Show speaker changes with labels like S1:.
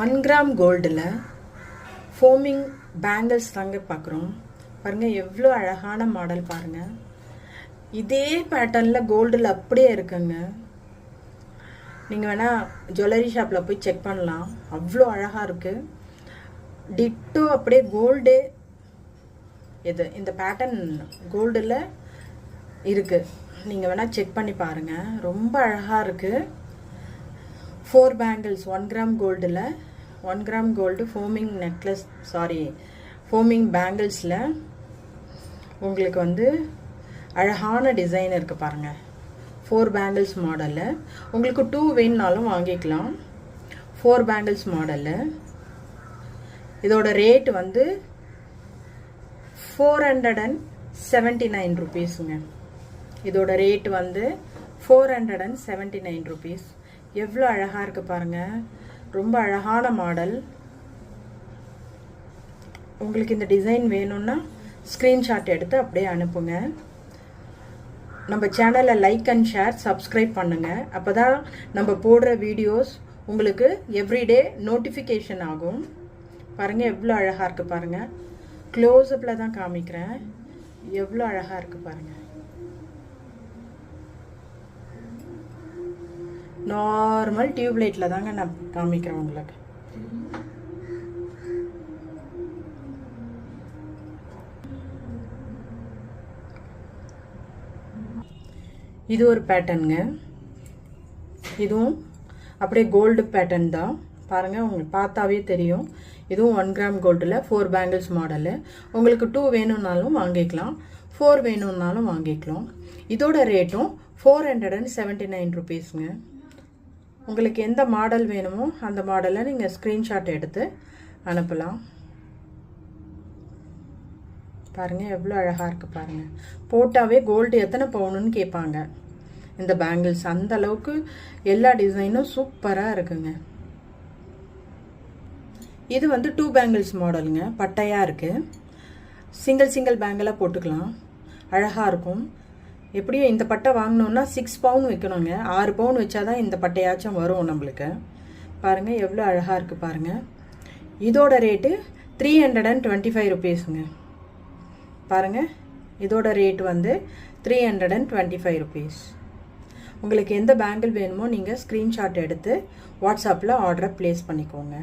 S1: 1 gram கோல்டில் foaming bangles தாங்க பார்க்குறோம். பாருங்கள் எவ்வளோ அழகான மாடல் பாருங்கள். இதே பேட்டர்னில் கோல்டில் அப்படியே இருக்குங்க. நீங்கள் வேணால் ஜுவல்லரி ஷாப்பில் போய் செக் பண்ணலாம். அவ்வளோ அழகாக இருக்குது. டிட்டோ அப்படியே கோல்டே இந்த பேட்டர்ன் கோல்டில் இருக்குது. நீங்கள் வேணால் செக் பண்ணி பாருங்கள். ரொம்ப அழகாக இருக்குது. 4 பேங்கிள்ஸ் 1 கிராம் கோல்டில் 1 gram gold forming necklace forming பேங்கிள்ஸில் உங்களுக்கு அழகான டிசைன் இருக்குது பாருங்கள். 4 பேங்கிள்ஸ் மாடலில் உங்களுக்கு 2 வேணுனாலும் வாங்கிக்கலாம். 4 பேங்கிள்ஸ் மாடலில் இதோட ரேட் 479 ருபீஸுங்க. இதோட ரேட் 479 ருபீஸ். எவ்வளோ அழகாக இருக்குது பாருங்கள். ரொம்ப அழகான மாடல். உங்களுக்கு இந்த டிசைன் வேணும்னா ஸ்க்ரீன்ஷாட் எடுத்து அப்படியே அனுப்புங்க. நம்ம சேனலை லைக் அண்ட் ஷேர் சப்ஸ்கிரைப் பண்ணுங்கள். அப்போ தான் நம்ம போடுற வீடியோஸ் உங்களுக்கு எவ்ரிடே நோட்டிஃபிகேஷன் ஆகும். பாருங்கள் எவ்வளோ அழகாக இருக்குது பாருங்கள். க்ளோஸ்அப்பில் தான் காமிக்கிறேன். எவ்வளோ அழகாக இருக்குது பாருங்கள். நார்மல் டியூப்லைட்டில் தாங்க நான் காமிக்கிறேன் உங்களுக்கு. இது ஒரு பேட்டர்னுங்க. இதுவும் அப்படியே கோல்டு பேட்டர்ன் தான் பாருங்கள். உங்களுக்கு பார்த்தாவே தெரியும். இதுவும் 1 கிராம் கோல்டில் 4 பேங்கிள்ஸ் மாடலு. உங்களுக்கு 2 வேணும்னாலும் வாங்கிக்கலாம், 4 வேணும்னாலும் வாங்கிக்கலாம். இதோட ரேட்டும் 479 ருபீஸுங்க. உங்களுக்கு எந்த மாடல் வேணுமோ அந்த மாடலை நீங்கள் ஸ்க்ரீன்ஷாட் எடுத்து அனுப்பலாம். பாருங்கள் எவ்வளோ அழகாக இருக்குது பாருங்கள். போட்டாவே கோல்டு எத்தனை பவுனுன்னு கேட்பாங்க இந்த பேங்கிள்ஸ். அந்த அளவுக்கு எல்லா டிசைனும் சூப்பராக இருக்குங்க. இது 2 பேங்கிள்ஸ் மாடலுங்க. பட்டையாக இருக்குது. சிங்கிள் பேங்கிளாக போட்டுக்கலாம். அழகாக இருக்கும். எப்படியும் இந்த பட்டை வாங்கினோன்னா 6 பவுன் வைக்கணுங்க. 6 பவுன் வச்சாதான் இந்த பட்டையாச்சும் வரும் நம்மளுக்கு. பாருங்கள் எவ்வளோ அழகாக இருக்குது பாருங்கள். இதோட ரேட்டு 325 ருபீஸுங்க. பாருங்கள் இதோட ரேட் 325 ருபீஸ். உங்களுக்கு எந்த பேங்கிள் வேணுமோ நீங்கள் ஸ்க்ரீன்ஷாட் எடுத்து வாட்ஸ்அப்பில் ஆர்டரை ப்ளேஸ் பண்ணிக்கோங்க.